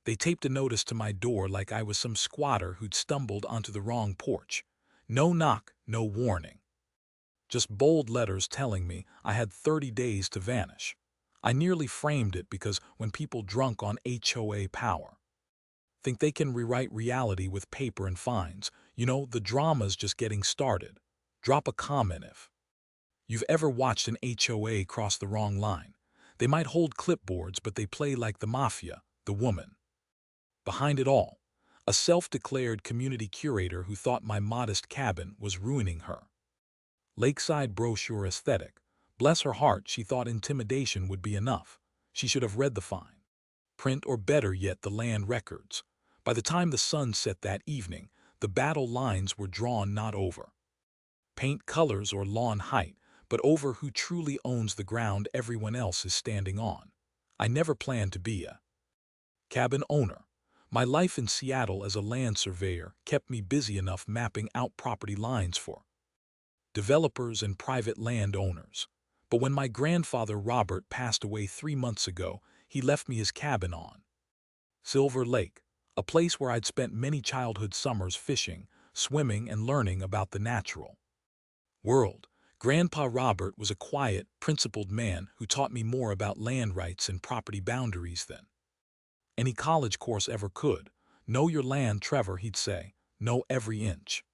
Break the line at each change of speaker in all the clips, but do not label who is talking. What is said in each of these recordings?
They taped a notice to my door like I was some squatter who'd stumbled onto the wrong porch. No knock, no warning. Just bold letters telling me I had 30 days to vanish. I nearly framed it because when people drunk on HOA power think they can rewrite reality with paper and fines, the drama's just getting started. Drop a comment if you've ever watched an HOA cross the wrong line. They might hold clipboards, but they play like the mafia, the woman behind it all. A self-declared community curator who thought my modest cabin was ruining her lakeside brochure aesthetic. Bless her heart, she thought intimidation would be enough. She should have read the fine print, or better yet, the land records. By the time the sun set that evening, the battle lines were drawn not over paint colors or lawn height, but over who truly owns the ground everyone else is standing on. I never planned to be a cabin owner. My life in Seattle as a land surveyor kept me busy enough mapping out property lines for developers and private landowners. But when my grandfather Robert passed away 3 months ago, he left me his cabin on Silver Lake, a place where I'd spent many childhood summers fishing, swimming, and learning about the natural world. Grandpa Robert was a quiet, principled man who taught me more about land rights and property boundaries than any college course ever could. Know your land, Trevor, he'd say. Know every inch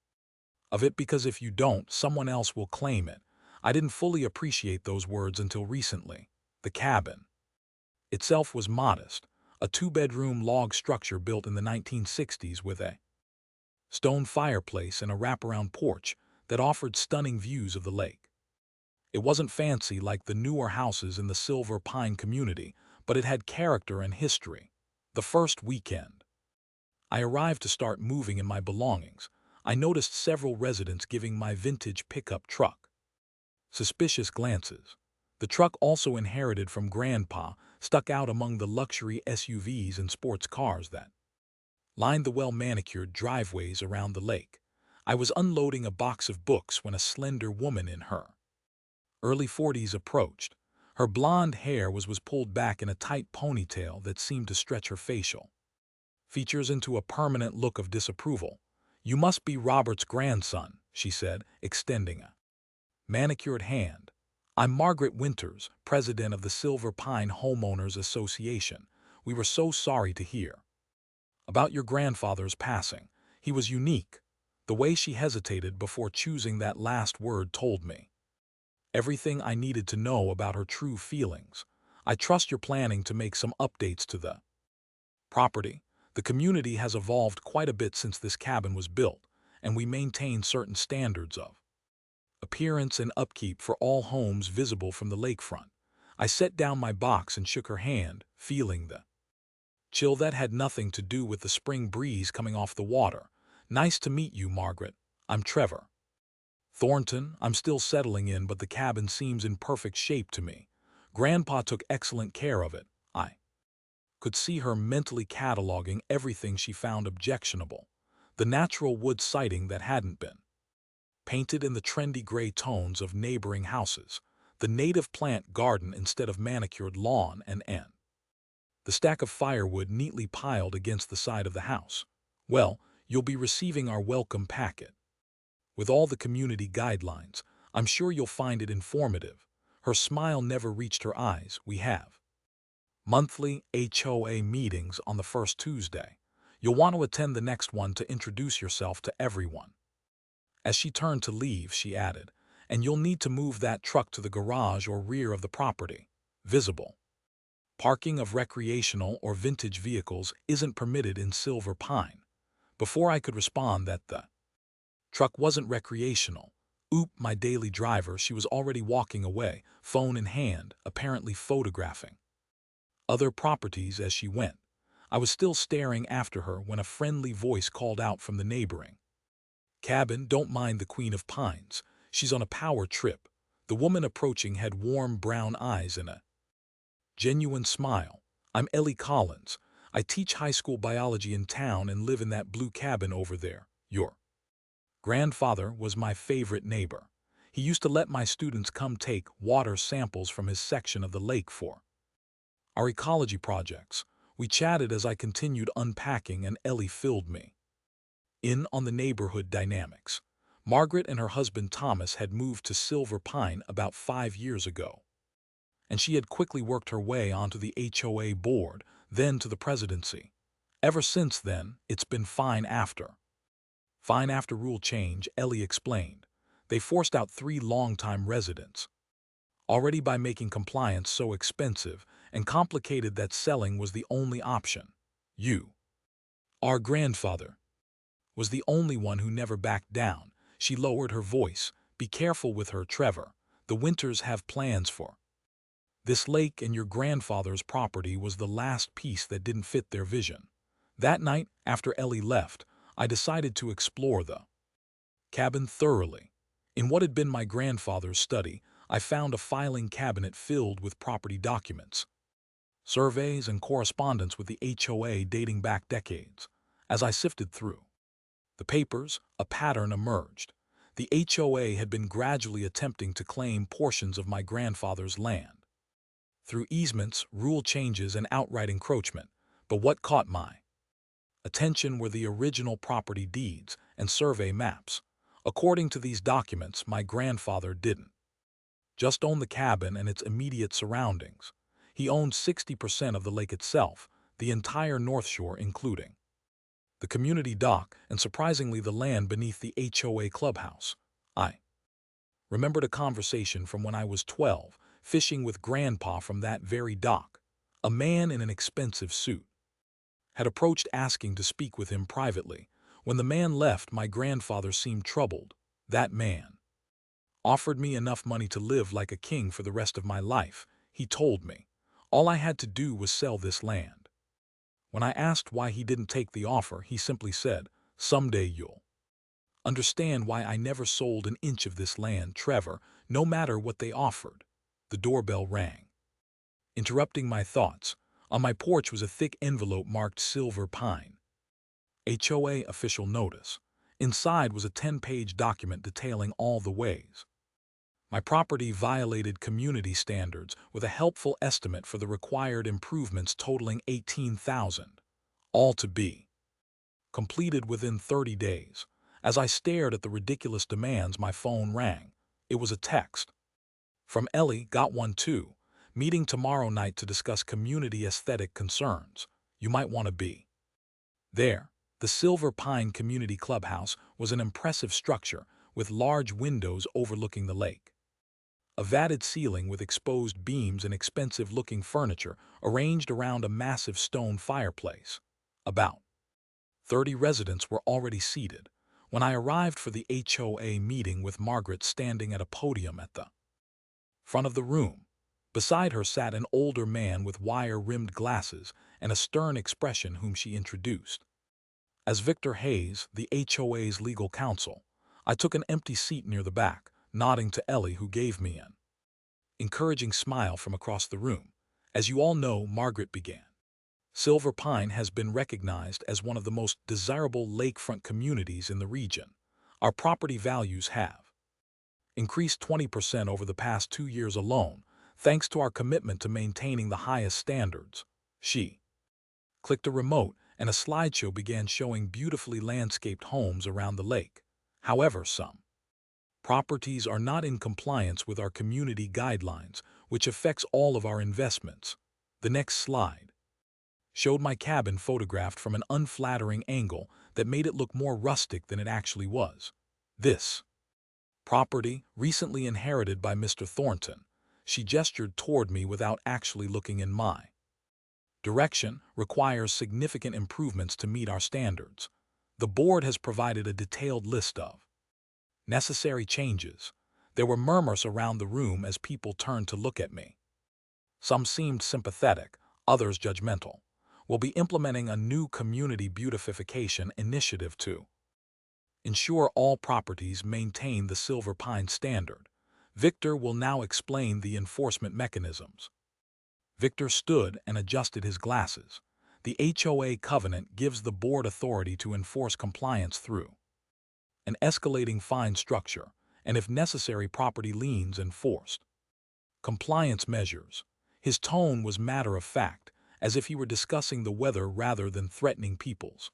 of it, because if you don't, someone else will claim it. I didn't fully appreciate those words until recently. The cabin itself was modest, a 2-bedroom log structure built in the 1960s with a stone fireplace and a wraparound porch that offered stunning views of the lake. It wasn't fancy like the newer houses in the Silver Pine community, but it had character and history. The first weekend I arrived to start moving in my belongings, I noticed several residents giving my vintage pickup truck suspicious glances. The truck, also inherited from Grandpa, stuck out among the luxury SUVs and sports cars that lined the well-manicured driveways around the lake. I was unloading a box of books when a slender woman in her early 40s approached. Her blonde hair was pulled back in a tight ponytail that seemed to stretch her facial features into a permanent look of disapproval. "You must be Robert's grandson," she said, extending a manicured hand. "I'm Margaret Winters, president of the Silver Pine Homeowners Association. We were so sorry to hear about your grandfather's passing. He was unique." The way she hesitated before choosing that last word told me everything I needed to know about her true feelings. "I trust you're planning to make some updates to the property. The community has evolved quite a bit since this cabin was built, and we maintain certain standards of appearance and upkeep for all homes visible from the lakefront." I set down my box and shook her hand, feeling the chill that had nothing to do with the spring breeze coming off the water. "Nice to meet you, Margaret. I'm Trevor Thornton. I'm still settling in, but the cabin seems in perfect shape to me. Grandpa took excellent care of it." I could see her mentally cataloging everything she found objectionable. The natural wood siding that hadn't been painted in the trendy gray tones of neighboring houses, the native plant garden instead of manicured lawn, and the stack of firewood neatly piled against the side of the house. "Well, you'll be receiving our welcome packet with all the community guidelines. I'm sure you'll find it informative." Her smile never reached her eyes. "We have monthly HOA meetings on the first Tuesday. You'll want to attend the next one to introduce yourself to everyone." As she turned to leave, she added, "And you'll need to move that truck to the garage or rear of the property. Visible parking of recreational or vintage vehicles isn't permitted in Silver Pine." Before I could respond that the truck wasn't recreational, my daily driver, she was already walking away, phone in hand, apparently photographing other properties as she went. I was still staring after her when a friendly voice called out from the neighboring cabin, "Don't mind the Queen of Pines. She's on a power trip." The woman approaching had warm brown eyes and a genuine smile. "I'm Ellie Collins. I teach high school biology in town and live in that blue cabin over there. Your grandfather was my favorite neighbor. He used to let my students come take water samples from his section of the lake for our ecology projects. We chatted as I continued unpacking and Ellie filled me in on the neighborhood dynamics. Margaret and her husband Thomas had moved to Silver Pine about 5 years ago, and she had quickly worked her way onto the HOA board, then to the presidency. Ever since then, it's been fine after. Fine after rule change, Ellie explained. They forced out 3 longtime residents, already by making compliance so expensive and complicated that selling was the only option. You, our grandfather, was the only one who never backed down. She lowered her voice. Be careful with her, Trevor. The Winters have plans for this lake, and your grandfather's property was the last piece that didn't fit their vision. That night, after Ellie left, I decided to explore the cabin thoroughly. In what had been my grandfather's study, I found a filing cabinet filled with property documents, surveys, and correspondence with the HOA dating back decades. As I sifted through the papers, a pattern emerged. The HOA had been gradually attempting to claim portions of my grandfather's land through easements, rule changes, and outright encroachment. But what caught my attention were the original property deeds and survey maps. According to these documents, my grandfather didn't just own the cabin and its immediate surroundings. He owned 60% of the lake itself, the entire North Shore including the community dock, and surprisingly the land beneath the HOA clubhouse. I remembered a conversation from when I was 12, fishing with Grandpa from that very dock. A man in an expensive suit had approached asking to speak with him privately. When the man left, my grandfather seemed troubled. That man offered me enough money to live like a king for the rest of my life, he told me. All I had to do was sell this land. When I asked why he didn't take the offer, he simply said, "Someday you'll understand why I never sold an inch of this land, Trevor, no matter what they offered." The doorbell rang, interrupting my thoughts. On my porch was a thick envelope marked Silver Pine, HOA official notice. Inside was a 10-page document detailing all the ways my property violated community standards, with a helpful estimate for the required improvements totaling $18,000, all to be completed within 30 days. As I stared at the ridiculous demands, my phone rang. It was a text from Ellie. Got one too. Meeting tomorrow night to discuss community aesthetic concerns. You might want to be there. The Silver Pine Community Clubhouse was an impressive structure with large windows overlooking the lake. A vatted ceiling with exposed beams and expensive-looking furniture arranged around a massive stone fireplace. About 30 residents were already seated when I arrived for the HOA meeting, with Margaret standing at a podium at the front of the room. Beside her sat an older man with wire-rimmed glasses and a stern expression, whom she introduced as Victor Hayes, the HOA's legal counsel. I took an empty seat near the back, nodding to Ellie, who gave me an encouraging smile from across the room. As you all know, Margaret began, Silver Pine has been recognized as one of the most desirable lakefront communities in the region. Our property values have increased 20% over the past 2 years alone, thanks to our commitment to maintaining the highest standards. She clicked a remote, and a slideshow began showing beautifully landscaped homes around the lake. However, some properties are not in compliance with our community guidelines, which affects all of our investments. The next slide showed my cabin photographed from an unflattering angle that made it look more rustic than it actually was. This property, recently inherited by Mr. Thornton. She gestured toward me without actually looking in my direction, requires significant improvements to meet our standards. The board has provided a detailed list of necessary changes. There were murmurs around the room as people turned to look at me. Some seemed sympathetic, others judgmental. We'll be implementing a new community beautification initiative to ensure all properties maintain the Silver Pine standard. Victor will now explain the enforcement mechanisms. Victor stood and adjusted his glasses. The HOA covenant gives the board authority to enforce compliance through an escalating fine structure, and if necessary, property liens enforced. Compliance measures. His tone was matter of fact, as if he were discussing the weather rather than threatening people's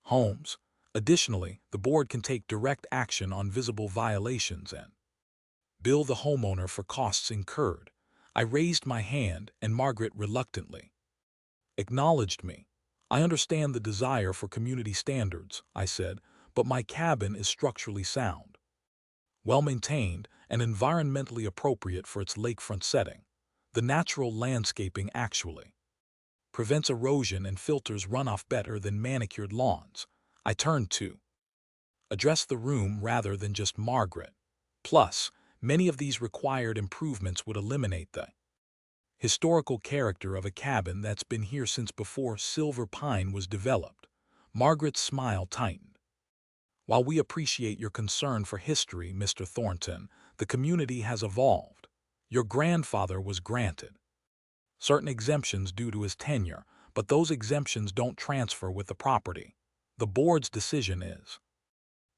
homes. Additionally, the board can take direct action on visible violations and bill the homeowner for costs incurred. I raised my hand, and Margaret reluctantly acknowledged me. I understand the desire for community standards, I said, but my cabin is structurally sound, well-maintained, and environmentally appropriate for its lakefront setting. The natural landscaping actually prevents erosion and filters runoff better than manicured lawns. I turned to address the room rather than just Margaret. Plus, many of these required improvements would eliminate the historical character of a cabin that's been here since before silver pine was developed. Margaret's smile tightened. While we appreciate your concern for history, Mr. Thornton, the community has evolved. Your grandfather was granted certain exemptions due to his tenure, but those exemptions don't transfer with the property. The board's decision is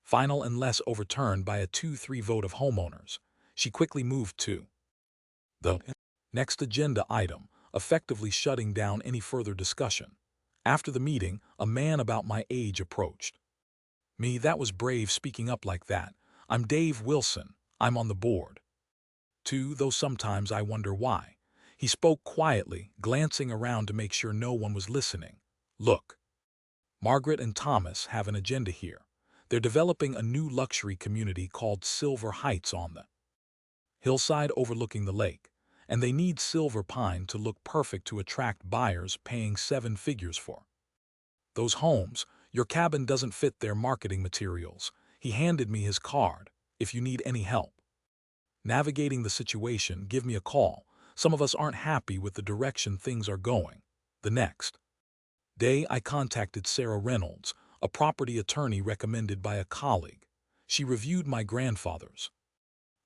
final unless overturned by a 2-3 vote of homeowners. She quickly moved to the next agenda item, effectively shutting down any further discussion. After the meeting, a man about my age approached me. That was brave speaking up like that. I'm Dave Wilson. I'm on the board too, though sometimes I wonder why. He spoke quietly, glancing around to make sure no one was listening. Look, Margaret and Thomas have an agenda here. They're developing a new luxury community called Silver Heights on the hillside overlooking the lake, and they need silver pine to look perfect to attract buyers paying 7 figures for those homes. Your cabin doesn't fit their marketing materials. He handed me his card. If you need any help navigating the situation, give me a call. Some of us aren't happy with the direction things are going. The next day, I contacted Sarah Reynolds, a property attorney recommended by a colleague. She reviewed my grandfather's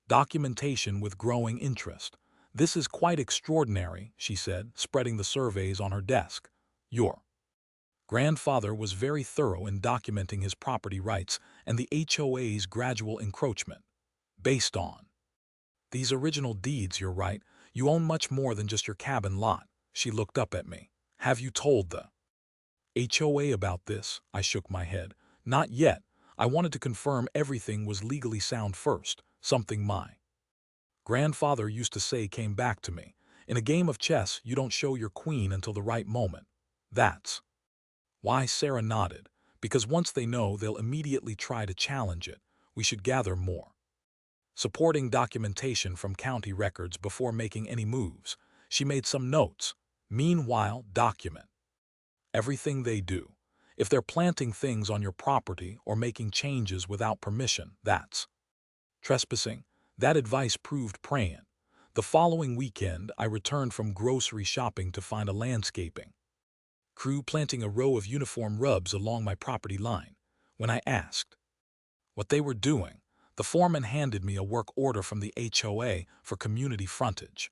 documentation with growing interest. This is quite extraordinary, she said, spreading the surveys on her desk. Your grandfather was very thorough in documenting his property rights and the HOA's gradual encroachment. Based on these original deeds, you're right. You own much more than just your cabin lot. She looked up at me. Have you told the HOA about this? I shook my head. Not yet. I wanted to confirm everything was legally sound first, something my grandfather used to say came back to me. In a game of chess, you don't show your queen until the right moment. That's why. Sarah nodded. Because once they know, they'll immediately try to challenge it. We should gather more supporting documentation from county records before making any moves. She made some notes. Meanwhile, document everything they do. If they're planting things on your property or making changes without permission, that's trespassing. That advice proved prescient. The following weekend, I returned from grocery shopping to find a landscaping crew planting a row of uniform rubs along my property line. When I asked what they were doing, the foreman handed me a work order from the HOA for community frontage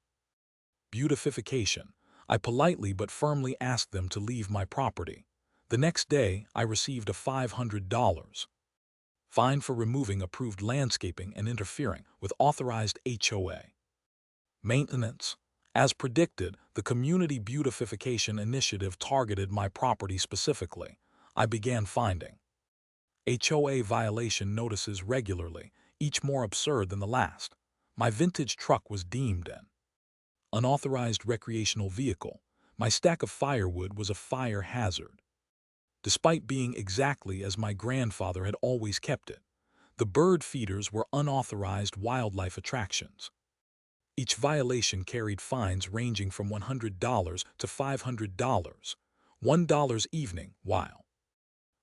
beautification. I politely but firmly asked them to leave my property. The next day, I received a $500 fine for removing approved landscaping and interfering with authorized HOA maintenance. As predicted, the Community Beautification Initiative targeted my property specifically. I began finding HOA violation notices regularly, each more absurd than the last. My vintage truck was deemed an unauthorized recreational vehicle. My stack of firewood was a fire hazard, despite being exactly as my grandfather had always kept it. The bird feeders were unauthorized wildlife attractions. Each violation carried fines ranging from $100 to $500. $1 evening. While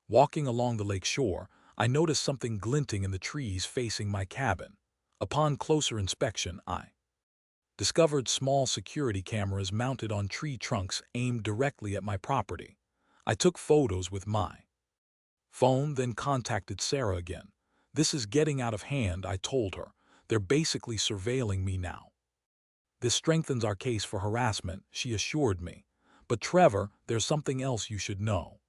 walking along the lake shore, I noticed something glinting in the trees facing my cabin. Upon closer inspection, I discovered small security cameras mounted on tree trunks aimed directly at my property. I took photos with my phone, then contacted Sarah again. This is getting out of hand, I told her. They're basically surveilling me now. This strengthens our case for harassment, she assured me. But Trevor, there's something else you should know.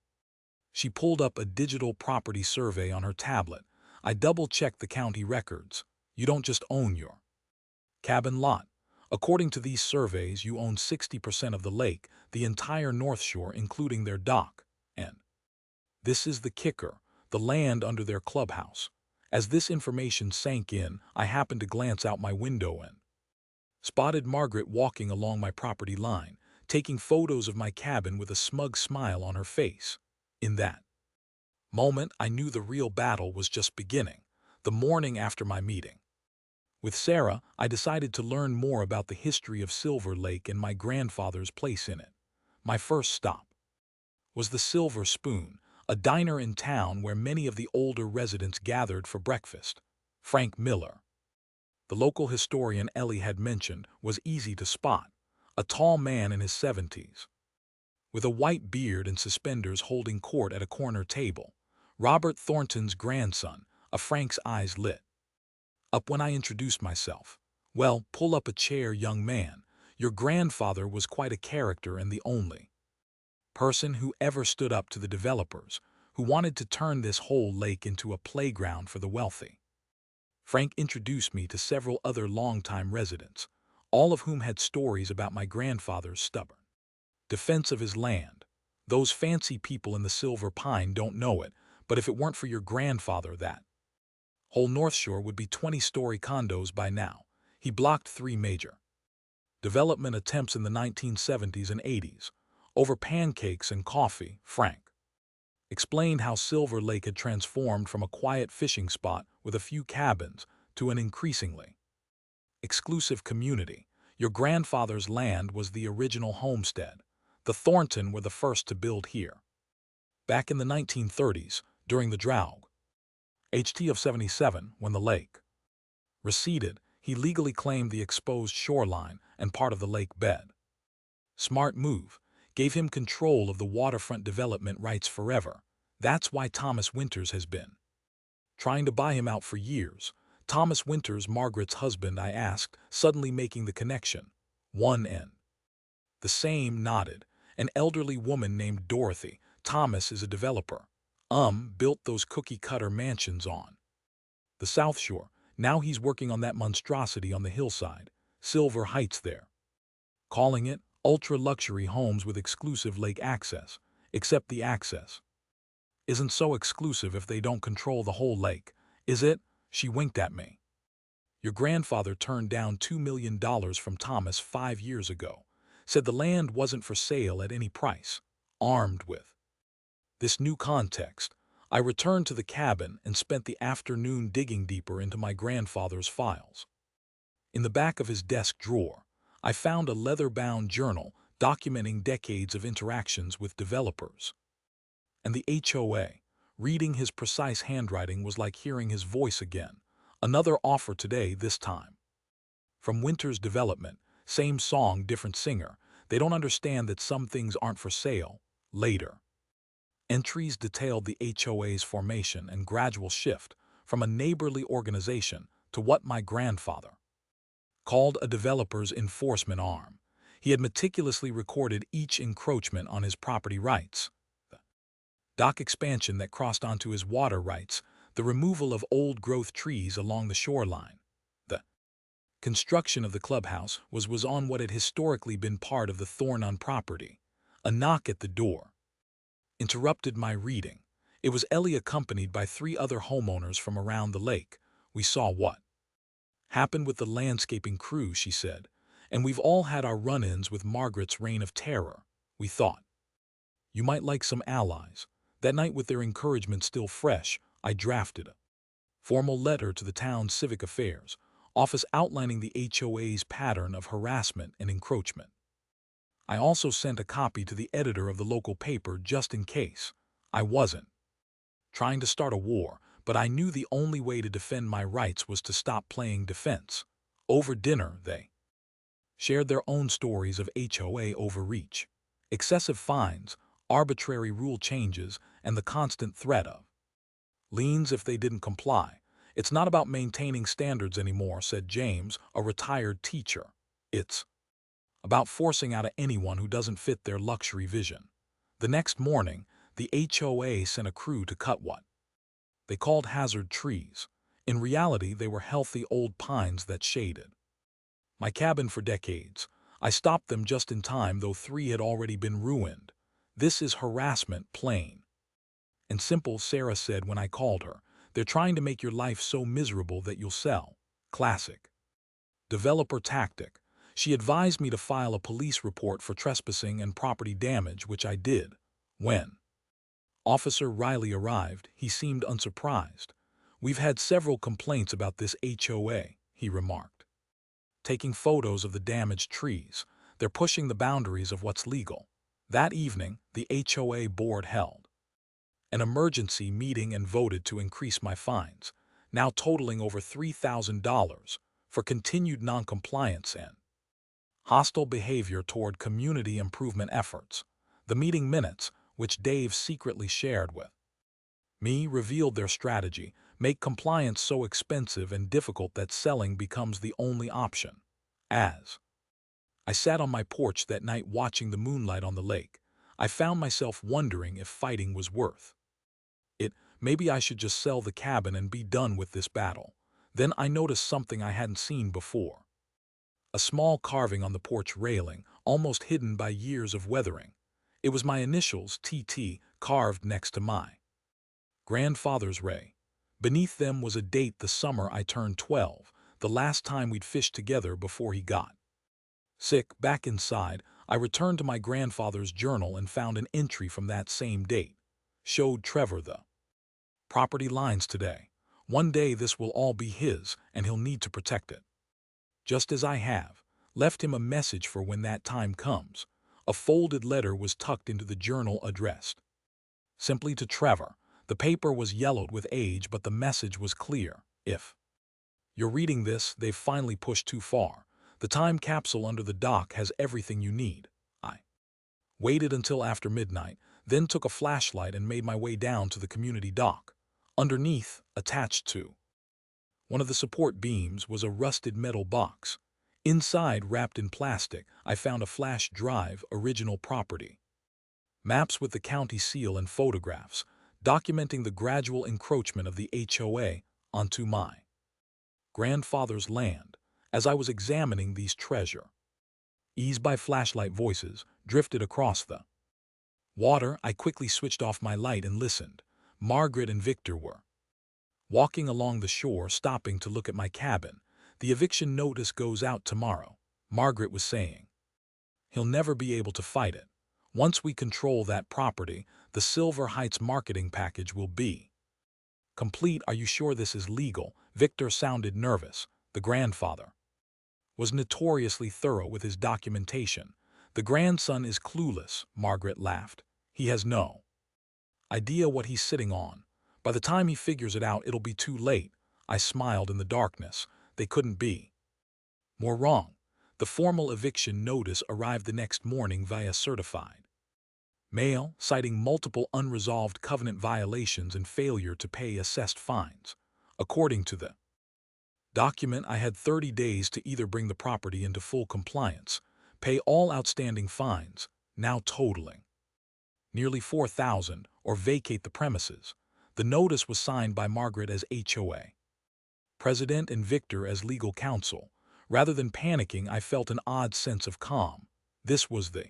She pulled up a digital property survey on her tablet. I double-checked the county records. You don't just own your cabin lot. According to these surveys, you own 60% of the lake, the entire North Shore, including their dock. And this is the kicker, the land under their clubhouse. As this information sank in, I happened to glance out my window and spotted Margaret walking along my property line, taking photos of my cabin with a smug smile on her face. In that moment, I knew the real battle was just beginning. The morning after my meeting with Sarah, I decided to learn more about the history of Silver Lake and my grandfather's place in it. My first stop was the Silver Spoon, a diner in town where many of the older residents gathered for breakfast. Frank Miller, the local historian Ellie had mentioned, was easy to spot, a tall man in his 70s, with a white beard and suspenders holding court at a corner table. Robert Thornton's grandson, a Frank's eyes lit up when I introduced myself. Well, pull up a chair, young man. Your grandfather was quite a character and the only person who ever stood up to the developers who wanted to turn this whole lake into a playground for the wealthy. Frank introduced me to several other longtime residents, all of whom had stories about my grandfather's stubborn defense of his land. Those fancy people in the Silver Pine don't know it, but if it weren't for your grandfather, that whole North Shore would be 20-story condos by now. He blocked 3 major development attempts in the 1970s and 80s. Over pancakes and coffee, Frank explained how Silver Lake had transformed from a quiet fishing spot with a few cabins to an increasingly exclusive community. Your grandfather's land was the original homestead. The Thornton were the first to build here. Back in the 1930s, during the drought, HT of 77, when the lake receded, he legally claimed the exposed shoreline and part of the lake bed. Smart move, gave him control of the waterfront development rights forever. That's why Thomas Winters has been trying to buy him out for years. Thomas Winters, Margaret's husband, I asked, suddenly making the connection. One and the same, nodded. An elderly woman named Dorothy. Thomas is a developer. Built those cookie-cutter mansions on the South Shore. Now he's working on that monstrosity on the hillside, Silver Heights there, calling it ultra-luxury homes with exclusive lake access. Except the access isn't so exclusive if they don't control the whole lake, is it? She winked at me. Your grandfather turned down $2 million from Thomas 5 years ago, said the land wasn't for sale at any price. Armed with this new context, I returned to the cabin and spent the afternoon digging deeper into my grandfather's files. In the back of his desk drawer, I found a leather-bound journal documenting decades of interactions with developers and the HOA. Reading his precise handwriting was like hearing his voice again. Another offer today, this time from Winters Development. Same song, different singer. They don't understand that some things aren't for sale. Later entries detailed the HOA's formation and gradual shift from a neighborly organization to what my grandfather called a developer's enforcement arm. He had meticulously recorded each encroachment on his property rights, the dock expansion that crossed onto his water rights, the removal of old-growth trees along the shoreline. The construction of the clubhouse was on what had historically been part of the Thornton property. A knock at the door interrupted my reading. It was Ellie, accompanied by 3 other homeowners from around the lake. We saw what happened with the landscaping crew, she said, and we've all had our run-ins with Margaret's reign of terror. We thought you might like some allies. That night, with their encouragement still fresh, I drafted a formal letter to the town's civic affairs office outlining the HOA's pattern of harassment and encroachment. I also sent a copy to the editor of the local paper just in case. I wasn't trying to start a war, but I knew the only way to defend my rights was to stop playing defense. Over dinner, they shared their own stories of HOA overreach, excessive fines, arbitrary rule changes, and the constant threat of liens if they didn't comply. It's not about maintaining standards anymore, said James, a retired teacher. It's about forcing out anyone who doesn't fit their luxury vision. The next morning, the HOA sent a crew to cut what they called hazard trees. In reality, they were healthy old pines that shaded My cabin for decades. I stopped them just in time, though 3 had already been ruined. This is harassment, plain and simple, Sarah said when I called her. They're trying to make your life so miserable that you'll sell. Classic developer tactic. She advised me to file a police report for trespassing and property damage, which I did. When Officer Riley arrived, he seemed unsurprised. We've had several complaints about this HOA, he remarked. Taking photos of the damaged trees. They're pushing the boundaries of what's legal. That evening, the HOA board held an emergency meeting and voted to increase my fines, now totaling over $3,000, for continued noncompliance and hostile behavior toward community improvement efforts. The meeting minutes, which Dave secretly shared with me, revealed their strategy: make compliance so expensive and difficult that selling becomes the only option. As I sat on my porch that night watching the moonlight on the lake, I found myself wondering if fighting was worth it. Maybe I should just sell the cabin and be done with this battle. Then I noticed something I hadn't seen before. A small carving on the porch railing, almost hidden by years of weathering. It was my initials, TT, carved next to my grandfather's ray. Beneath them was a date: the summer I turned 12, the last time we'd fished together before he got sick. Back inside, I returned to my grandfather's journal and found an entry from that same date. Showed Trevor the property lines today. One day this will all be his, and he'll need to protect it. Just as I have left him a message for when that time comes. A folded letter was tucked into the journal, addressed simply to Trevor. The paper was yellowed with age, but the message was clear. If you're reading this, they've finally pushed too far. The time capsule under the dock has everything you need. I waited until after midnight, then took a flashlight and made my way down to the community dock. Underneath, attached to one of the support beams, was a rusted metal box. Inside, wrapped in plastic, I found a flash drive: original property maps with the county seal and photographs, documenting the gradual encroachment of the HOA onto my grandfather's land. As I was examining these treasure, eased by flashlight voices, drifted across the water, I quickly switched off my light and listened. Margaret and Victor were walking along the shore, stopping to look at my cabin. The eviction notice goes out tomorrow, Margaret was saying. He'll never be able to fight it. Once we control that property, the Silver Heights marketing package will be complete. Are you sure this is legal? Victor sounded nervous. The grandfather was notoriously thorough with his documentation. The grandson is clueless, Margaret laughed. He has no idea what he's sitting on. By the time he figures it out, it'll be too late. I smiled in the darkness. They couldn't be more wrong. The formal eviction notice arrived the next morning via certified mail, citing multiple unresolved covenant violations and failure to pay assessed fines. According to the document, I had 30 days to either bring the property into full compliance, pay all outstanding fines, now totaling nearly $4,000, or vacate the premises. The notice was signed by Margaret as HOA president and Victor as legal counsel. Rather than panicking, I felt an odd sense of calm. This was the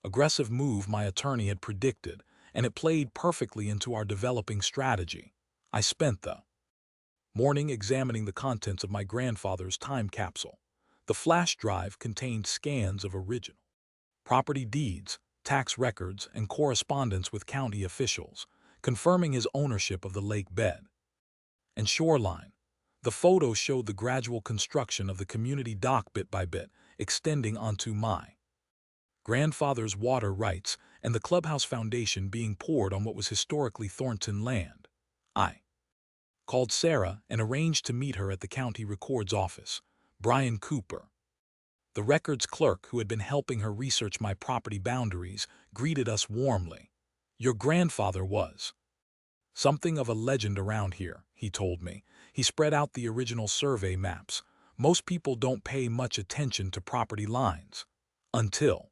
aggressive move my attorney had predicted, and it played perfectly into our developing strategy. I spent the morning examining the contents of my grandfather's time capsule. The flash drive contained scans of original property deeds, tax records, and correspondence with county officials, confirming his ownership of the lake bed and shoreline. The photos showed the gradual construction of the community dock bit by bit, extending onto my grandfather's water rights and the clubhouse foundation being poured on what was historically Thornton land. I called Sarah and arranged to meet her at the county records office. Brian Cooper, the records clerk who had been helping her research my property boundaries, greeted us warmly. Your grandfather was something of a legend around here, he told me. He spread out the original survey maps. Most people don't pay much attention to property lines until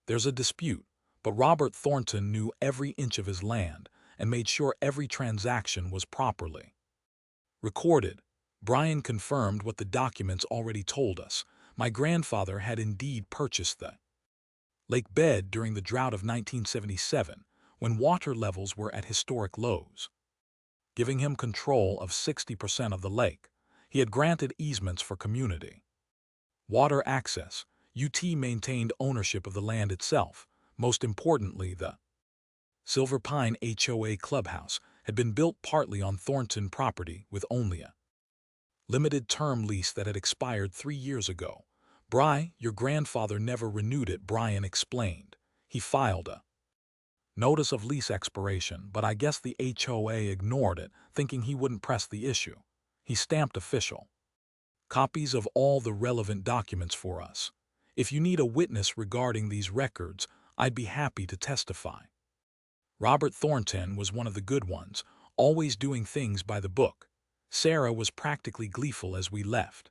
there's a dispute, but Robert Thornton knew every inch of his land and made sure every transaction was properly recorded. Brian confirmed what the documents already told us. My grandfather had indeed purchased the lake bed during the drought of 1977, when water levels were at historic lows. Giving him control of 60% of the lake, he had granted easements for community water access. UT maintained ownership of the land itself. Most importantly, the Silver Pine HOA clubhouse had been built partly on Thornton property with only a limited-term lease that had expired 3 years ago. Your grandfather never renewed it, Brian explained. He filed a notice of lease expiration, but I guess the HOA ignored it, thinking he wouldn't press the issue. He stamped official copies of all the relevant documents for us. If you need a witness regarding these records, I'd be happy to testify. Robert Thornton was one of the good ones, always doing things by the book. Sarah was practically gleeful as we left.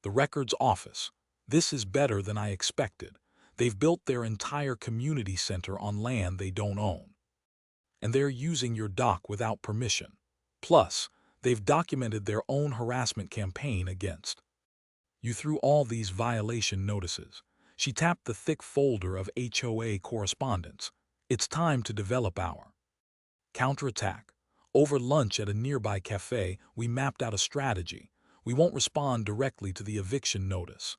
The records office. This is better than I expected. They've built their entire community center on land they don't own. And they're using your dock without permission. Plus, they've documented their own harassment campaign against you through all these violation notices. She tapped the thick folder of HOA correspondence. It's time to develop our counterattack. Over lunch at a nearby cafe, we mapped out a strategy. We won't respond directly to the eviction notice.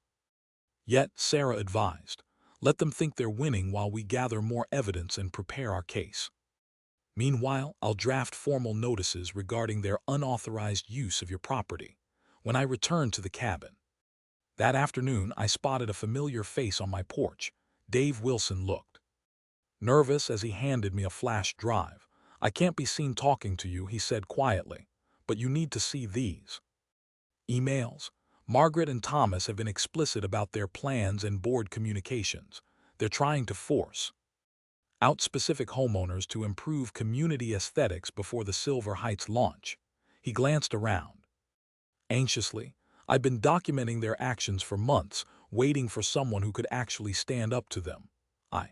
Yet, Sarah advised, let them think they're winning while we gather more evidence and prepare our case. Meanwhile, I'll draft formal notices regarding their unauthorized use of your property. When I returned to the cabin that afternoon, I spotted a familiar face on my porch. Dave Wilson looked nervous as he handed me a flash drive. I can't be seen talking to you, he said quietly, but you need to see these emails. Margaret and Thomas have been explicit about their plans and board communications. They're trying to force out specific homeowners to improve community aesthetics before the Silver Heights launch. He glanced around anxiously. I've been documenting their actions for months, waiting for someone who could actually stand up to them. I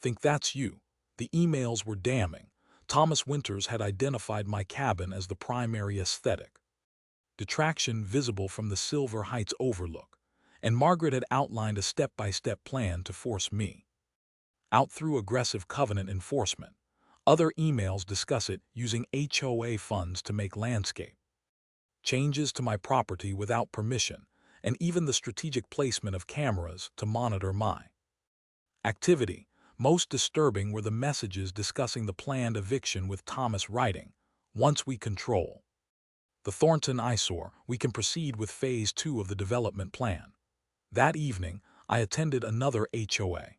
think that's you. The emails were damning. Thomas Winters had identified my cabin as the primary aesthetic detraction visible from the Silver Heights overlook, and Margaret had outlined a step-by-step plan to force me out through aggressive covenant enforcement. Other emails discuss it using HOA funds to make landscape changes to my property without permission, and even the strategic placement of cameras to monitor my activity. Most disturbing were the messages discussing the planned eviction, with Thomas writing, once we control the Thornton eyesore, we can proceed with Phase 2 of the development plan. That evening, I attended another HOA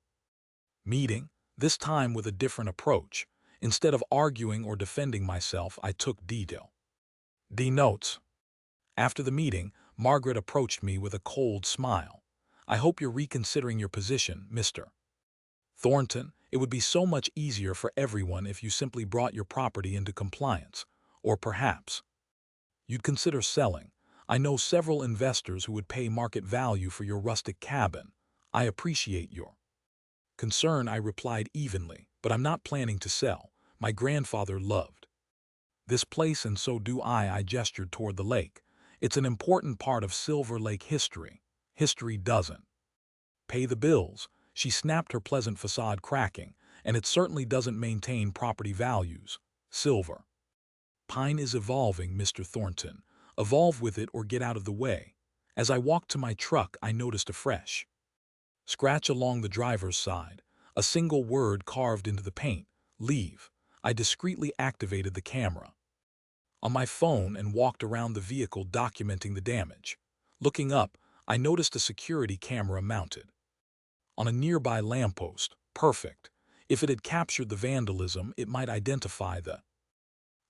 meeting, this time with a different approach. Instead of arguing or defending myself, I took D notes. After the meeting, Margaret approached me with a cold smile. I hope you're reconsidering your position, Mr. Thornton. It would be so much easier for everyone if you simply brought your property into compliance. Or perhaps you'd consider selling. I know several investors who would pay market value for your rustic cabin. I appreciate your concern, I replied evenly, but I'm not planning to sell. My grandfather loved this place, and so do I. I gestured toward the lake. It's an important part of Silver Lake history. History doesn't pay the bills. She snapped, her pleasant facade cracking, and it certainly doesn't maintain property values. Silver Pine is evolving, Mr. Thornton. Evolve with it or get out of the way. As I walked to my truck, I noticed a fresh scratch along the driver's side, a single word carved into the paint, leave. I discreetly activated the camera on my phone and walked around the vehicle documenting the damage. Looking up, I noticed a security camera mounted on a nearby lamppost. Perfect. If it had captured the vandalism, it might identify the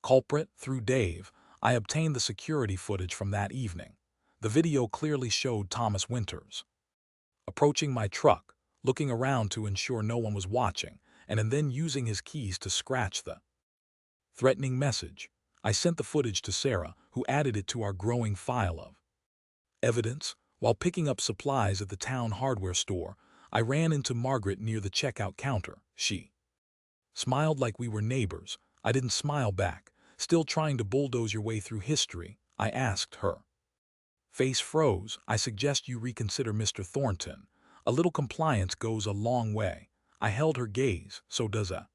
culprit. Through Dave, I obtained the security footage from that evening. The video clearly showed Thomas Winters approaching my truck, looking around to ensure no one was watching, and then using his keys to scratch the threatening message. I sent the footage to Sarah, who added it to our growing file of evidence. While picking up supplies at the town hardware store, I ran into Margaret near the checkout counter. She smiled like we were neighbors. I didn't smile back. Still trying to bulldoze your way through history? I asked her. Face froze. I suggest you reconsider, Mr. Thornton. A little compliance goes a long way. I held her gaze. So does a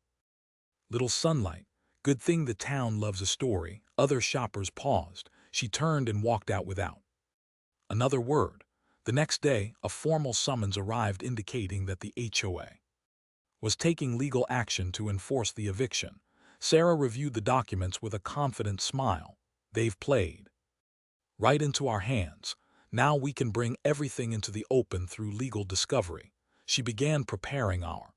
little sunlight. Good thing the town loves a story. Other shoppers paused. She turned and walked out without another word. The next day, a formal summons arrived indicating that the HOA was taking legal action to enforce the eviction. Sarah reviewed the documents with a confident smile. They've played right into our hands. Now we can bring everything into the open through legal discovery. She began preparing our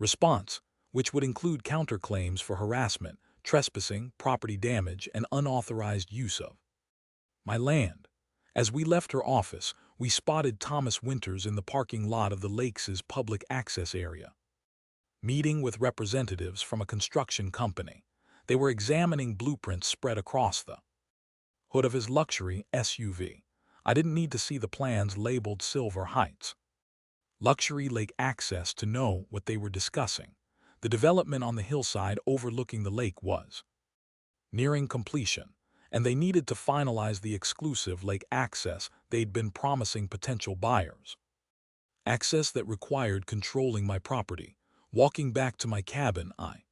response, which would include counterclaims for harassment, trespassing, property damage, and unauthorized use of my land. As we left her office, we spotted Thomas Winters in the parking lot of the Lakes' public access area, meeting with representatives from a construction company. They were examining blueprints spread across the hood of his luxury SUV. I didn't need to see the plans labeled Silver Heights Luxury Lake Access to know what they were discussing. The development on the hillside overlooking the lake was nearing completion, and they needed to finalize the exclusive lake access they'd been promising potential buyers. Access that required controlling my property. Walking back to my cabin, I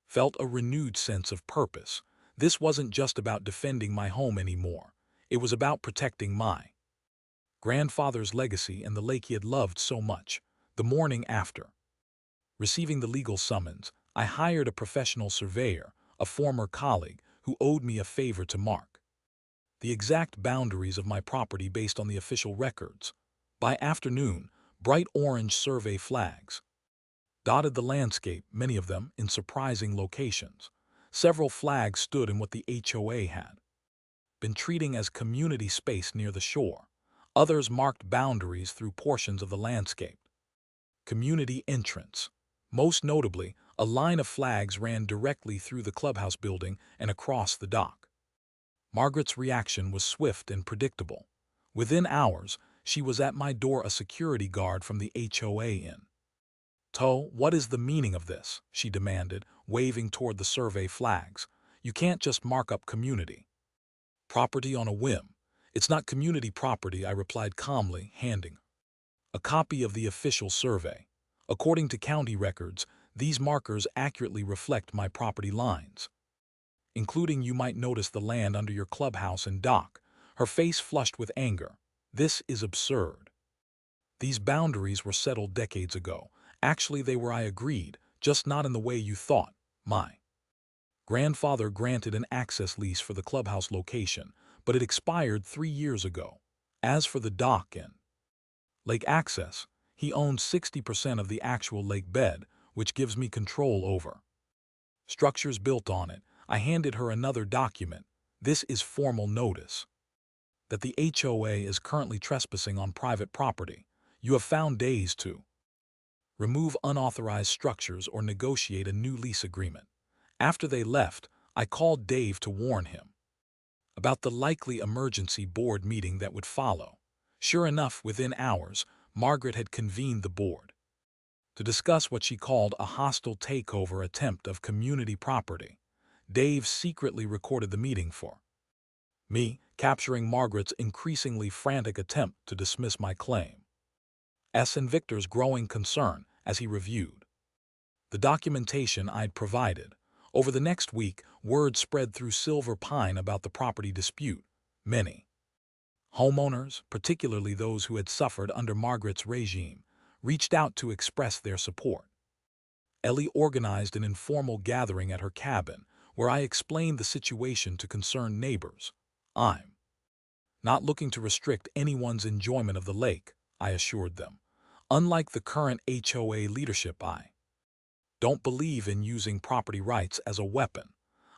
felt a renewed sense of purpose. This wasn't just about defending my home anymore. It was about protecting my grandfather's legacy and the lake he had loved so much. The morning after receiving the legal summons, I hired a professional surveyor, a former colleague, who owed me a favor to mark the exact boundaries of my property based on the official records. By afternoon, bright orange survey flags dotted the landscape, many of them in surprising locations. Several flags stood in what the HOA had been treating as community space near the shore. Others marked boundaries through portions of the landscape. Community entrance. Most notably, a line of flags ran directly through the clubhouse building and across the dock. Margaret's reaction was swift and predictable. Within hours, she was at my door, a security guard from the HOA in tow. What is the meaning of this? She demanded, waving toward the survey flags. You can't just mark up community property on a whim. It's not community property, I replied calmly, handing a copy of the official survey. According to county records, these markers accurately reflect my property lines, including, you might notice, the land under your clubhouse and dock. Her face flushed with anger. This is absurd. These boundaries were settled decades ago. Actually, they were, I agreed, just not in the way you thought. My grandfather granted an access lease for the clubhouse location, but it expired 3 years ago. As for the dock and lake access, he owned 60% of the actual lake bed, which gives me control over structures built on it. I handed her another document. This is formal notice that the HOA is currently trespassing on private property. You have found days to remove unauthorized structures or negotiate a new lease agreement. After they left, I called Dave to warn him about the likely emergency board meeting that would follow. Sure enough, within hours, Margaret had convened the board to discuss what she called a hostile takeover attempt of community property. Dave secretly recorded the meeting for me, capturing Margaret's increasingly frantic attempt to dismiss my claim. And Victor's growing concern as he reviewed the documentation I'd provided. Over the next week, word spread through Silver Pine about the property dispute. Many homeowners, particularly those who had suffered under Margaret's regime, reached out to express their support. Ellie organized an informal gathering at her cabin where I explained the situation to concerned neighbors. I'm not looking to restrict anyone's enjoyment of the lake, I assured them. Unlike the current HOA leadership, I don't believe in using property rights as a weapon.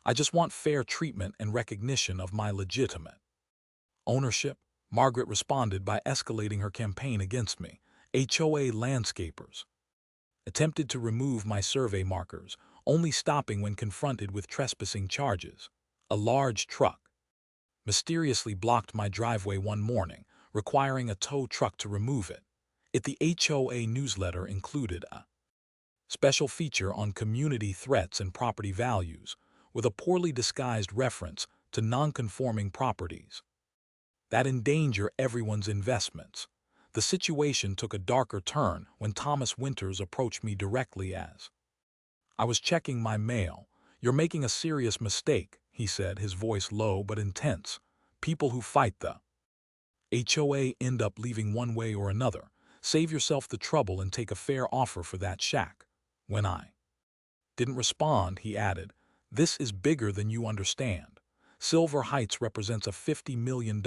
I just want fair treatment and recognition of my legitimate ownership. Margaret responded by escalating her campaign against me. HOA landscapers attempted to remove my survey markers, only stopping when confronted with trespassing charges. A large truck mysteriously blocked my driveway one morning, requiring a tow truck to remove it. The HOA newsletter included a special feature on community threats and property values, with a poorly disguised reference to non-conforming properties that endanger everyone's investments. The situation took a darker turn when Thomas Winters approached me directly as I was checking my mail. "You're making a serious mistake," he said, his voice low but intense. "People who fight the HOA end up leaving one way or another. Save yourself the trouble and take a fair offer for that shack." When I didn't respond, he added, "This is bigger than you understand. Silver Heights represents a $50 million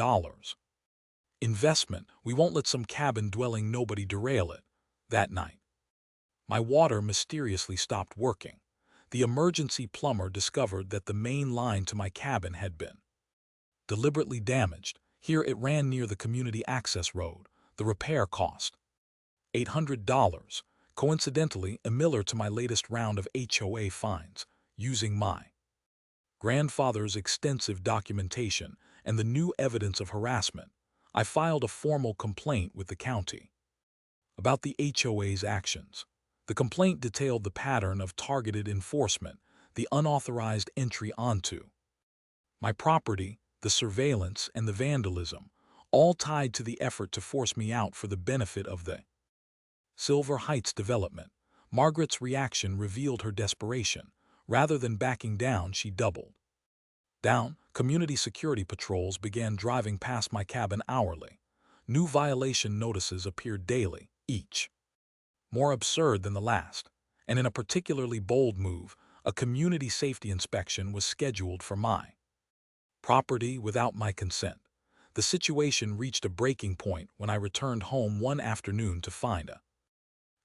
investment. We won't let some cabin-dwelling nobody derail it." That night, my water mysteriously stopped working. The emergency plumber discovered that the main line to my cabin had been deliberately damaged. Here it ran near the community access road. The repair cost $800. Coincidentally, a miller to my latest round of HOA fines. Using my grandfather's extensive documentation and the new evidence of harassment, I filed a formal complaint with the county about the HOA's actions. The complaint detailed the pattern of targeted enforcement, the unauthorized entry onto my property, the surveillance, and the vandalism, all tied to the effort to force me out for the benefit of the Silver Heights development. Margaret's reaction revealed her desperation. Rather than backing down, she doubled down. Community security patrols began driving past my cabin hourly. New violation notices appeared daily, each more absurd than the last. And in a particularly bold move, a community safety inspection was scheduled for my property without my consent. The situation reached a breaking point when I returned home one afternoon to find a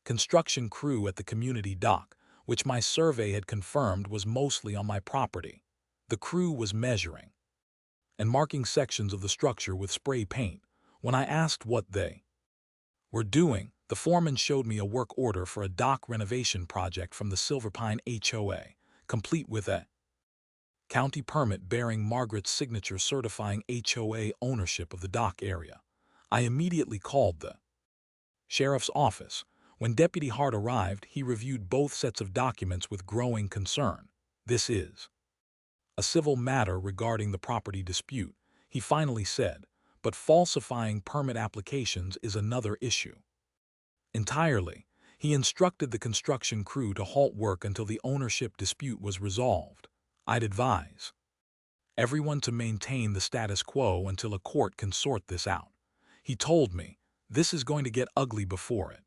construction crew at the community dock, which my survey had confirmed was mostly on my property. The crew was measuring and marking sections of the structure with spray paint. When I asked what they were doing, the foreman showed me a work order for a dock renovation project from the Silver Pine HOA, complete with a county permit bearing Margaret's signature certifying HOA ownership of the dock area. I immediately called the sheriff's office. When Deputy Hart arrived, he reviewed both sets of documents with growing concern. "This is a civil matter regarding the property dispute," he finally said, "but falsifying permit applications is another issue entirely." He instructed the construction crew to halt work until the ownership dispute was resolved. "I'd advise everyone to maintain the status quo until a court can sort this out," he told me. "This is going to get ugly before it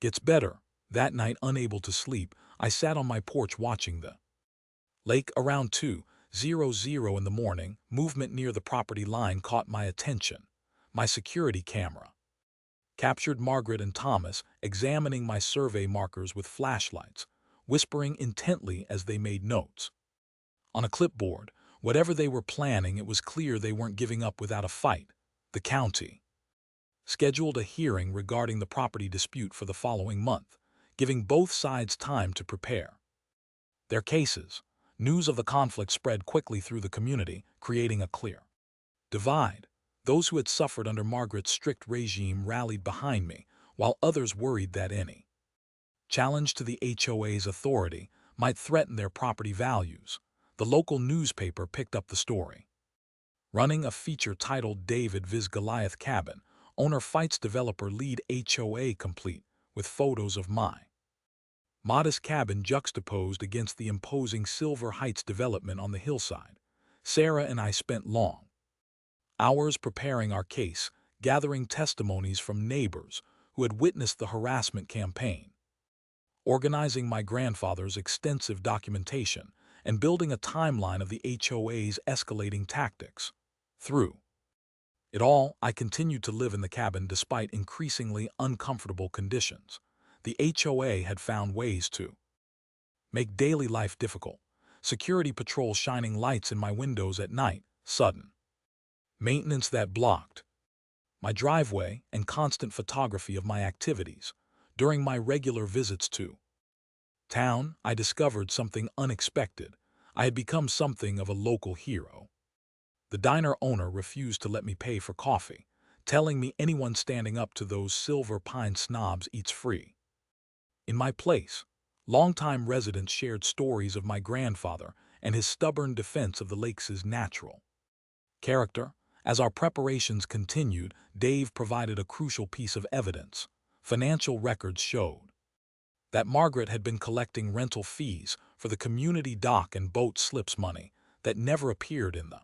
gets better." That night, unable to sleep, I sat on my porch watching the lake. Around 2:00 in the morning, movement near the property line caught my attention. My security camera captured Margaret and Thomas examining my survey markers with flashlights, whispering intently as they made notes on a clipboard. Whatever they were planning, it was clear they weren't giving up without a fight. The county scheduled a hearing regarding the property dispute for the following month, giving both sides time to prepare their cases. News of the conflict spread quickly through the community, creating a clear divide. Those who had suffered under Margaret's strict regime rallied behind me, while others worried that any challenge to the HOA's authority might threaten their property values. The local newspaper picked up the story, running a feature titled "David vs. Goliath Cabin. Owner Fights Developer Lead HOA," complete with photos of my modest cabin juxtaposed against the imposing Silver Heights development on the hillside. Sarah and I spent long hours preparing our case, gathering testimonies from neighbors who had witnessed the harassment campaign, organizing my grandfather's extensive documentation, and building a timeline of the HOA's escalating tactics. Through it all, I continued to live in the cabin despite increasingly uncomfortable conditions. The HOA had found ways to make daily life difficult. Security patrol shining lights in my windows at night, sudden maintenance that blocked my driveway, and constant photography of my activities. During my regular visits to town, I discovered something unexpected. I had become something of a local hero. The diner owner refused to let me pay for coffee, telling me anyone standing up to those Silver Pine snobs eats free. In my place, longtime residents shared stories of my grandfather and his stubborn defense of the lakes' natural character. As our preparations continued, Dave provided a crucial piece of evidence. Financial records showed that Margaret had been collecting rental fees for the community dock and boat slips money that never appeared in the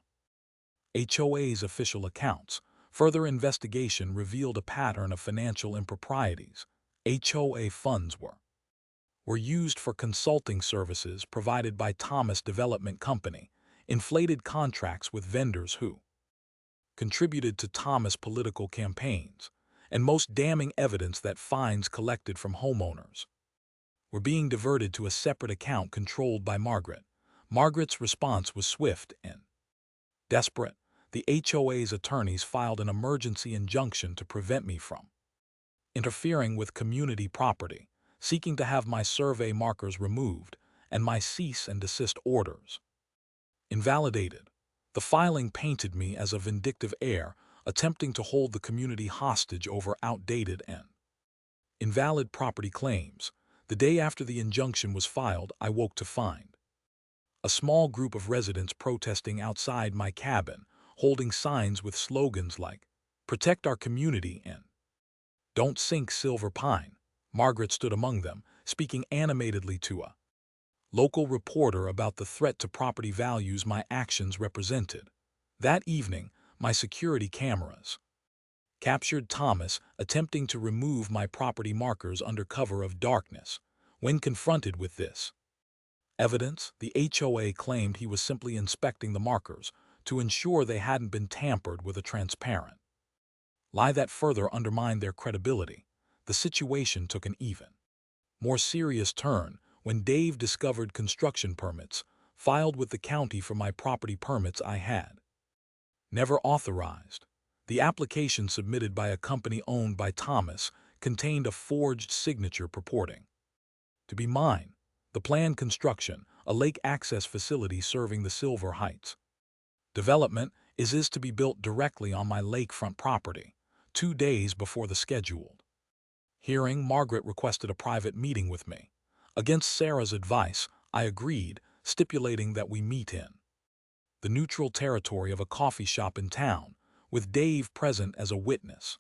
HOA's official accounts. Further investigation revealed a pattern of financial improprieties. HOA funds were used for consulting services provided by Thomas Development Company, inflated contracts with vendors who contributed to Thomas' political campaigns, and most damning evidence that fines collected from homeowners were being diverted to a separate account controlled by Margaret. Margaret's response was swift and desperate. The HOA's attorneys filed an emergency injunction to prevent me from interfering with community property, seeking to have my survey markers removed and my cease and desist orders invalidated. The filing painted me as a vindictive heir, attempting to hold the community hostage over outdated and invalid property claims. The day after the injunction was filed, I woke to find a small group of residents protesting outside my cabin, holding signs with slogans like, "Protect our community" and "Don't sink Silver Pine." Margaret stood among them, speaking animatedly to a local reporter about the threat to property values my actions represented. That evening, my security cameras captured Thomas attempting to remove my property markers under cover of darkness. When confronted with this evidence, the HOA claimed he was simply inspecting the markers to ensure they hadn't been tampered with, a transparent lie that further undermined their credibility. The situation took an even more serious turn when Dave discovered construction permits filed with the county for my property permits I had never authorized. The application submitted by a company owned by Thomas contained a forged signature purporting to be mine. The planned construction, a lake access facility serving the Silver Heights development, is to be built directly on my lakefront property. 2 days before the scheduled hearing, Margaret requested a private meeting with me. Against Sarah's advice, I agreed, stipulating that we meet in the neutral territory of a coffee shop in town, with Dave present as a witness.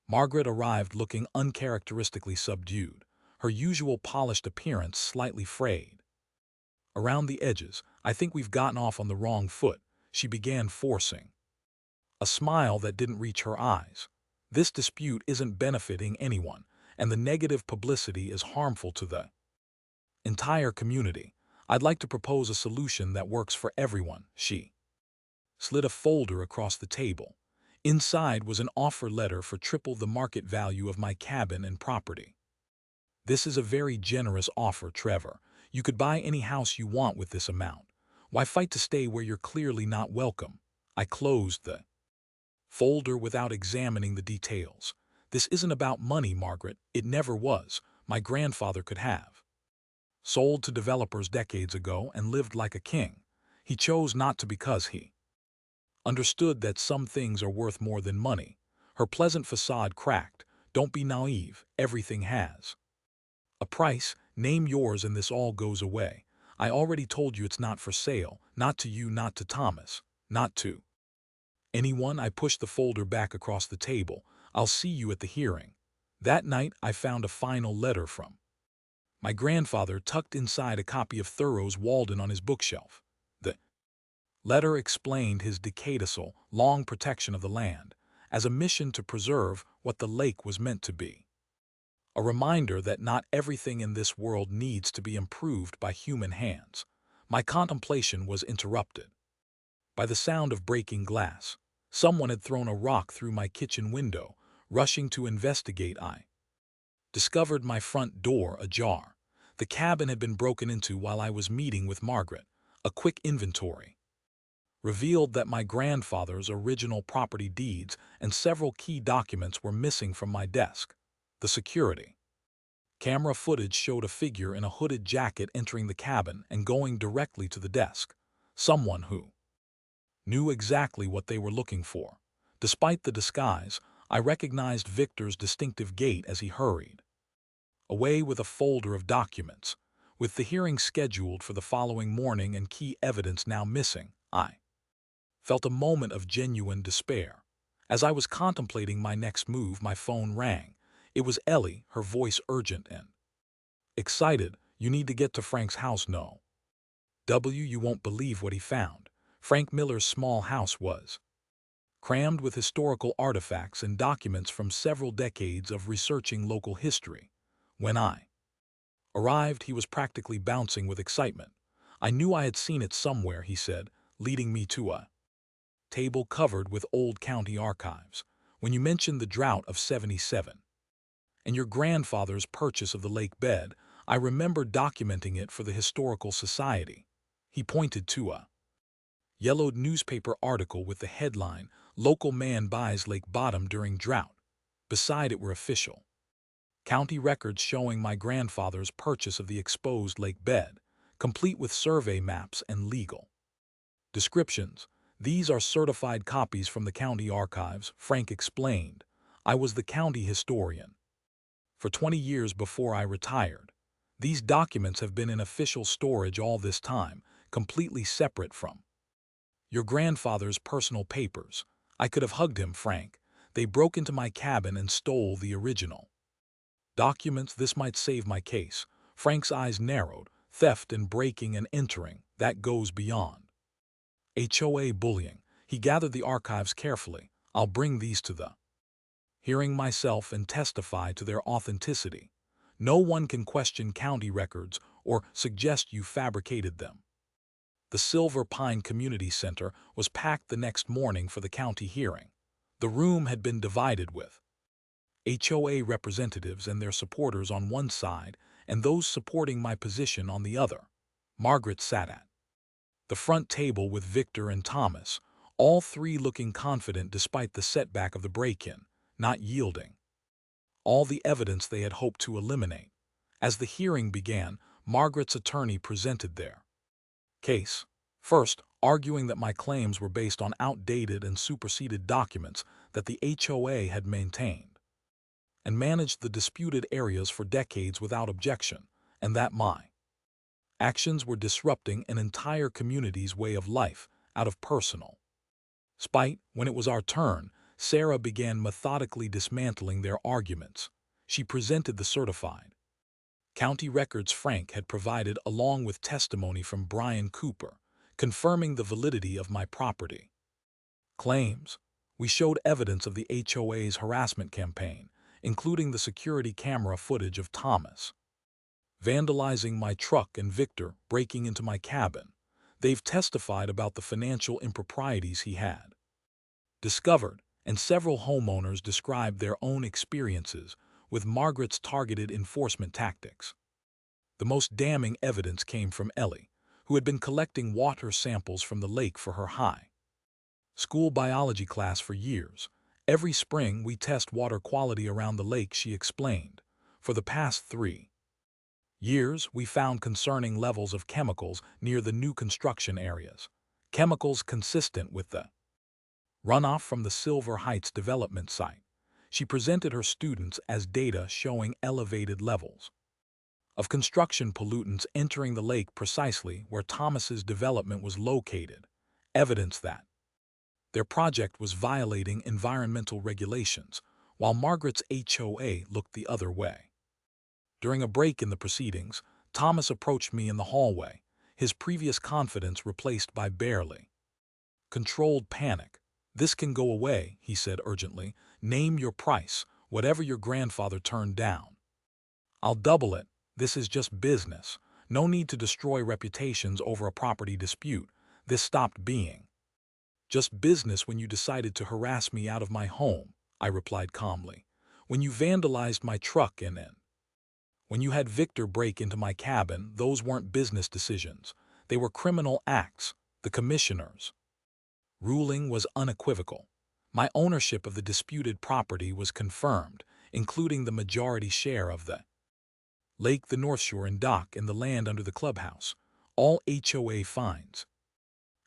Margaret arrived looking uncharacteristically subdued, her usual polished appearance slightly frayed around the edges. "I think we've gotten off on the wrong foot," she began, forcing a smile that didn't reach her eyes. "This dispute isn't benefiting anyone, and the negative publicity is harmful to the entire community. I'd like to propose a solution that works for everyone." She slid a folder across the table. Inside was an offer letter for triple the market value of my cabin and property. "This is a very generous offer, Trevor. You could buy any house you want with this amount. Why fight to stay where you're clearly not welcome?" I closed the folder without examining the details. "This isn't about money, Margaret. It never was. My grandfather could have sold to developers decades ago and lived like a king. He chose not to because he understood that some things are worth more than money." Her pleasant facade cracked. "Don't be naive. Everything has a price. Name yours and this all goes away. I already told you it's not for sale. Not to you, not to Thomas, not to anyone." I pushed the folder back across the table. "I'll see you at the hearing." That night, I found a final letter from my grandfather tucked inside a copy of Thoreau's Walden on his bookshelf. The letter explained his decadal, long protection of the land as a mission to preserve what the lake was meant to be. A reminder that not everything in this world needs to be improved by human hands. My contemplation was interrupted by the sound of breaking glass. Someone had thrown a rock through my kitchen window. Rushing to investigate, I discovered my front door ajar. The cabin had been broken into while I was meeting with Margaret. A quick inventory revealed that my grandfather's original property deeds and several key documents were missing from my desk. The security camera footage showed a figure in a hooded jacket entering the cabin and going directly to the desk. Someone who knew exactly what they were looking for. Despite the disguise, I recognized Victor's distinctive gait as he hurried away with a folder of documents. With the hearing scheduled for the following morning and key evidence now missing, I felt a moment of genuine despair. As I was contemplating my next move, my phone rang. It was Ellie, her voice urgent and excited. "You need to get to Frank's house no. You won't believe what he found." Frank Miller's small house was crammed with historical artifacts and documents from several decades of researching local history. When I arrived, he was practically bouncing with excitement. "I knew I had seen it somewhere," he said, leading me to a table covered with old county archives. "When you mentioned the drought of '77 and your grandfather's purchase of the lake bed, I remember documenting it for the Historical Society." He pointed to a yellowed newspaper article with the headline, "Local Man Buys Lake Bottom During Drought." Beside it were official county records showing my grandfather's purchase of the exposed lake bed, complete with survey maps and legal descriptions. "These are certified copies from the county archives," Frank explained. "I was the county historian for 20 years before I retired. These documents have been in official storage all this time, completely separate from your grandfather's personal papers." I could have hugged him, Frank. "They broke into my cabin and stole the original documents. This might save my case." Frank's eyes narrowed. "Theft and breaking and entering, that goes beyond HOA bullying." He gathered the archives carefully. "I'll bring these to the hearing myself and testify to their authenticity. No one can question county records or suggest you fabricated them." The Silver Pine Community Center was packed the next morning for the county hearing. The room had been divided with HOA representatives and their supporters on one side and those supporting my position on the other. Margaret sat at the front table with Victor and Thomas, all three looking confident despite the setback of the break-in, not yielding all the evidence they had hoped to eliminate. As the hearing began, Margaret's attorney presented their case, first arguing that my claims were based on outdated and superseded documents that the HOA had maintained and managed the disputed areas for decades without objection, and that my actions were disrupting an entire community's way of life out of personal spite. When it was our turn, Sarah began methodically dismantling their arguments. She presented the certified county records Frank had provided along with testimony from Brian Cooper, confirming the validity of my property claims. We showed evidence of the HOA's harassment campaign, including the security camera footage of Thomas vandalizing my truck and Victor breaking into my cabin. They've testified about the financial improprieties he had discovered, and several homeowners described their own experiences with Margaret's targeted enforcement tactics. The most damning evidence came from Ellie, who had been collecting water samples from the lake for her high school biology class for years. "Every spring we test water quality around the lake," she explained. "For the past 3 years, we found concerning levels of chemicals near the new construction areas, chemicals consistent with the runoff from the Silver Heights development site." She presented her students as data showing elevated levels of construction pollutants entering the lake precisely where Thomas's development was located, evidence that their project was violating environmental regulations, while Margaret's HOA looked the other way. During a break in the proceedings, Thomas approached me in the hallway, his previous confidence replaced by barely controlled panic. "This can go away," he said urgently. "Name your price, whatever your grandfather turned down. I'll double it. This is just business. No need to destroy reputations over a property dispute. This stopped being just business when you decided to harass me out of my home," I replied calmly. "When you vandalized my truck and when you had Victor break into my cabin, those weren't business decisions. They were criminal acts." The commissioner's ruling was unequivocal. My ownership of the disputed property was confirmed, including the majority share of the lake, the North Shore and dock, and the land under the clubhouse. All HOA fines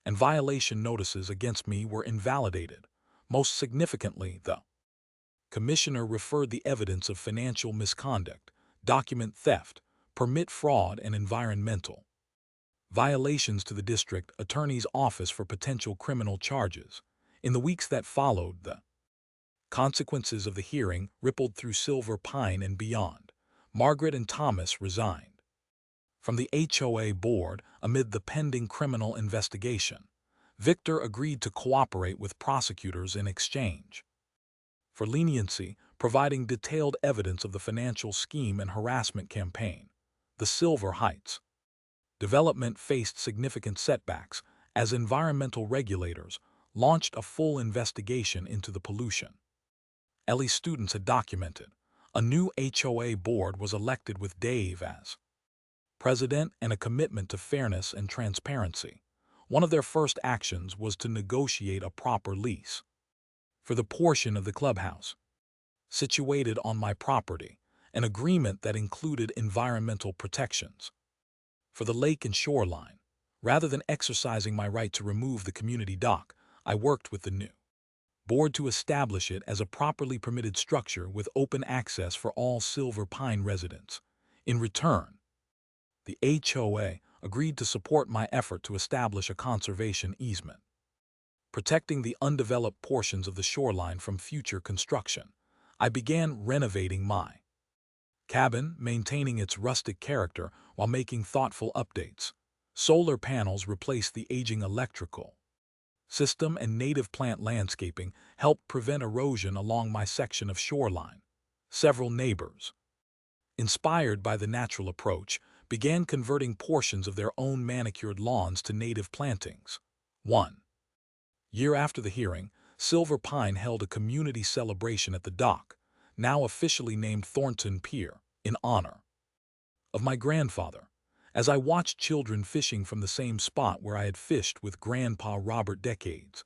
and violation notices against me were invalidated. Most significantly, the commissioner referred the evidence of financial misconduct, document theft, permit fraud and environmental violations to the district attorney's office for potential criminal charges. In the weeks that followed, the consequences of the hearing rippled through Silver Pine and beyond. Margaret and Thomas resigned from the HOA board amid the pending criminal investigation. Victor agreed to cooperate with prosecutors in exchange for leniency, providing detailed evidence of the financial scheme and harassment campaign. The Silver Heights development faced significant setbacks as environmental regulators launched a full investigation into the pollution. Ellie's students had documented. A new HOA board was elected with Dave as president and a commitment to fairness and transparency. One of their first actions was to negotiate a proper lease for the portion of the clubhouse situated on my property, an agreement that included environmental protections for the lake and shoreline. Rather than exercising my right to remove the community dock, I worked with the new board to establish it as a properly permitted structure with open access for all Silver Pine residents. In return, the HOA agreed to support my effort to establish a conservation easement, protecting the undeveloped portions of the shoreline from future construction. I began renovating my cabin, maintaining its rustic character while making thoughtful updates. Solar panels replaced the aging electrical system, and native plant landscaping helped prevent erosion along my section of shoreline. Several neighbors, inspired by the natural approach, began converting portions of their own manicured lawns to native plantings. 1 year after the hearing, Silver Pine held a community celebration at the dock, now officially named Thornton Pier, in honor of my grandfather. As I watched children fishing from the same spot where I had fished with Grandpa Robert decades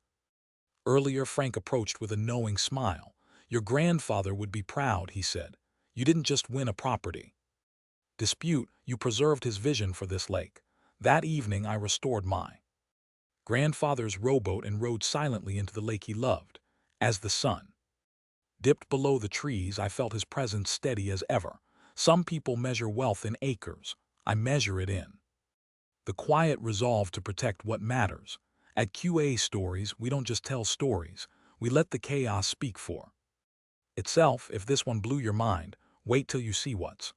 earlier, Frank approached with a knowing smile. "Your grandfather would be proud," he said. "You didn't just win a property dispute, you preserved his vision for this lake." That evening I restored my grandfather's rowboat and rowed silently into the lake he loved. As the sun dipped below the trees, I felt his presence steady as ever. Some people measure wealth in acres. I measure it in the quiet resolve to protect what matters. At QA Stories, we don't just tell stories, we let the chaos speak for itself. If this one blew your mind, wait till you see what's